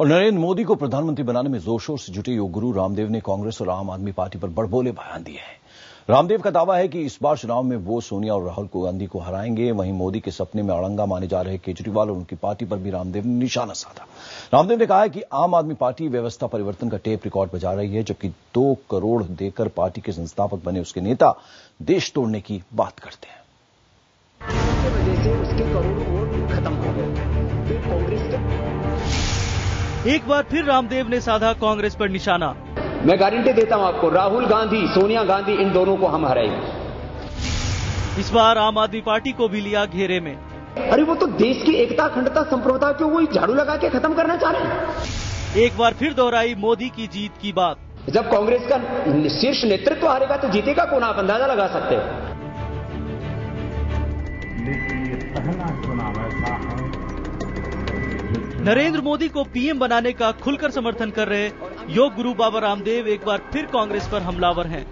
और नरेंद्र मोदी को प्रधानमंत्री बनाने में जोर शोर से जुटे योग गुरु रामदेव ने कांग्रेस और आम आदमी पार्टी पर बड़बोले बयान दिए हैं। रामदेव का दावा है कि इस बार चुनाव में वो सोनिया और राहुल गांधी को हराएंगे। वहीं मोदी के सपने में अड़ंगा माने जा रहे केजरीवाल और उनकी पार्टी पर भी रामदेव ने निशाना साधा। रामदेव ने कहा है कि आम आदमी पार्टी व्यवस्था परिवर्तन का टेप रिकॉर्ड बजा रही है, जबकि 2 करोड़ देकर पार्टी के संस्थापक बने उसके नेता देश तोड़ने की बात करते हैं। वजह से उसके करोड़ों वोट खत्म हो गए। फिर कांग्रेस एक बार फिर रामदेव ने साधा कांग्रेस पर निशाना। मैं गारंटी देता हूं आपको, राहुल गांधी, सोनिया गांधी, इन दोनों को हम हराएंगे। इस बार आम आदमी पार्टी को भी लिया घेरे में। अरे वो तो देश की एकता, अखंडता, संप्रभुता को वो झाड़ू लगा के खत्म करना चाह रहे हैं। एक बार फिर दोहराई मोदी की जीत की बात। जब कांग्रेस का शीर्ष नेतृत्व हारेगा तो जीतेगा कौन, आप अंदाजा लगा सकते हैं। नरेंद्र मोदी को पीएम बनाने का खुलकर समर्थन कर रहे योग गुरु बाबा रामदेव एक बार फिर कांग्रेस पर हमलावर हैं।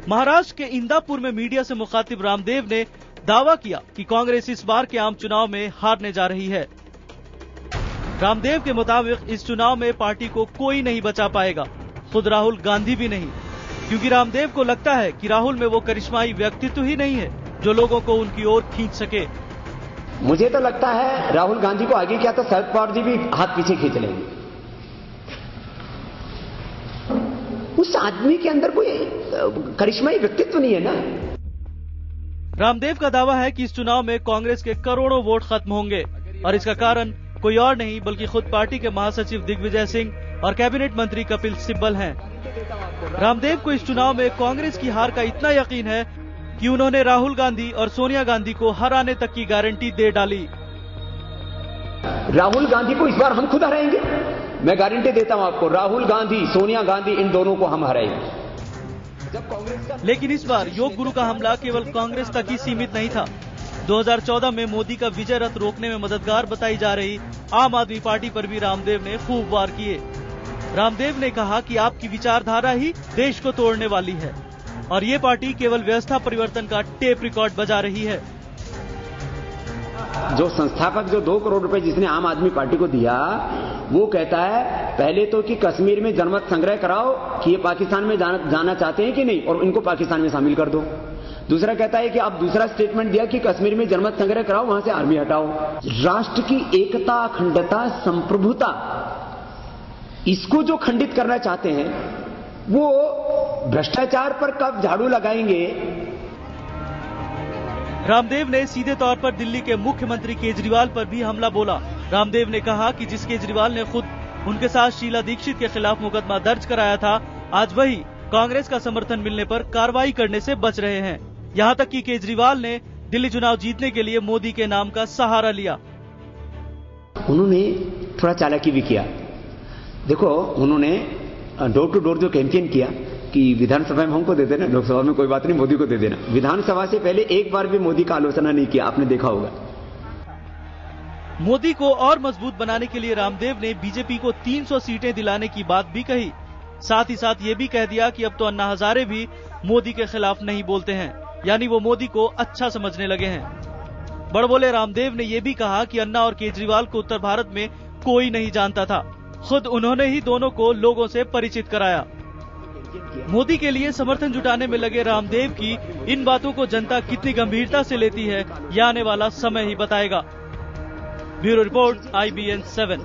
महाराष्ट्र के इंदापुर में मीडिया से मुखातिब रामदेव ने दावा किया कि कांग्रेस इस बार के आम चुनाव में हारने जा रही है। रामदेव के मुताबिक इस चुनाव में पार्टी को कोई नहीं बचा पाएगा, खुद राहुल गांधी भी नहीं, क्योंकि रामदेव को लगता है कि राहुल में वो करिश्माई व्यक्तित्व ही नहीं है जो लोगों को उनकी ओर खींच सके। मुझे तो लगता है राहुल गांधी को आगे क्या तो शरद पवार जी भी हाथ पीछे खींच लेंगे। उस आदमी के अंदर कोई करिश्माई व्यक्तित्व नहीं है ना। रामदेव का दावा है कि इस चुनाव में कांग्रेस के करोड़ों वोट खत्म होंगे और इसका कारण कोई और नहीं बल्कि खुद पार्टी के महासचिव दिग्विजय सिंह और कैबिनेट मंत्री कपिल सिब्बल हैं। रामदेव को इस चुनाव में कांग्रेस की हार का इतना यकीन है कि उन्होंने राहुल गांधी और सोनिया गांधी को हराने तक की गारंटी दे डाली। राहुल गांधी को इस बार हम खुद हराएंगे। मैं गारंटी देता हूं आपको, राहुल गांधी, सोनिया गांधी, इन दोनों को हम हराएंगे। लेकिन इस बार योग गुरु का हमला केवल कांग्रेस तक ही सीमित नहीं था। 2014 में मोदी का विजय रथ रोकने में मददगार बताई जा रही आम आदमी पार्टी पर भी रामदेव ने खूब वार किए। रामदेव ने कहा कि आपकी विचारधारा ही देश को तोड़ने वाली है और ये पार्टी केवल व्यवस्था परिवर्तन का टेप रिकॉर्ड बजा रही है। जो संस्थापक जो 2 करोड़ रुपए जिसने आम आदमी पार्टी को दिया, वो कहता है पहले तो कि कश्मीर में जनमत संग्रह कराओ कि ये पाकिस्तान में जाना चाहते हैं कि नहीं और इनको पाकिस्तान में शामिल कर दो। दूसरा कहता है कि अब दूसरा स्टेटमेंट दिया कि कश्मीर में जनमत संग्रह कराओ, वहां से आर्मी हटाओ। राष्ट्र की एकता, अखंडता, संप्रभुता, इसको जो खंडित करना चाहते हैं वो भ्रष्टाचार पर कब झाड़ू लगाएंगे। रामदेव ने सीधे तौर पर दिल्ली के मुख्यमंत्री केजरीवाल पर भी हमला बोला। रामदेव ने कहा कि जिस केजरीवाल ने खुद उनके साथ शीला दीक्षित के खिलाफ मुकदमा दर्ज कराया था, आज वही कांग्रेस का समर्थन मिलने पर कार्रवाई करने से बच रहे हैं। यहाँ तक कि केजरीवाल ने दिल्ली चुनाव जीतने के लिए मोदी के नाम का सहारा लिया। उन्होंने थोड़ा चालाकी भी किया। देखो, उन्होंने डोर टू डोर जो कैंपेन किया कि विधानसभा में हमको दे देना, लोकसभा में कोई बात नहीं, मोदी को दे देना। विधानसभा से पहले एक बार भी मोदी का आलोचना नहीं किया, आपने देखा होगा। मोदी को और मजबूत बनाने के लिए रामदेव ने बीजेपी को 300 सीटें दिलाने की बात भी कही। साथ ही साथ ये भी कह दिया कि अब तो अन्ना हजारे भी मोदी के खिलाफ नहीं बोलते हैं, यानी वो मोदी को अच्छा समझने लगे हैं। बड़बोले रामदेव ने ये भी कहा कि अन्ना और केजरीवाल को उत्तर भारत में कोई नहीं जानता था, खुद उन्होंने ही दोनों को लोगों से परिचित कराया। मोदी के लिए समर्थन जुटाने में लगे रामदेव की इन बातों को जनता कितनी गंभीरता से लेती है, यह आने वाला समय ही बताएगा। Bureau report, IBN 7।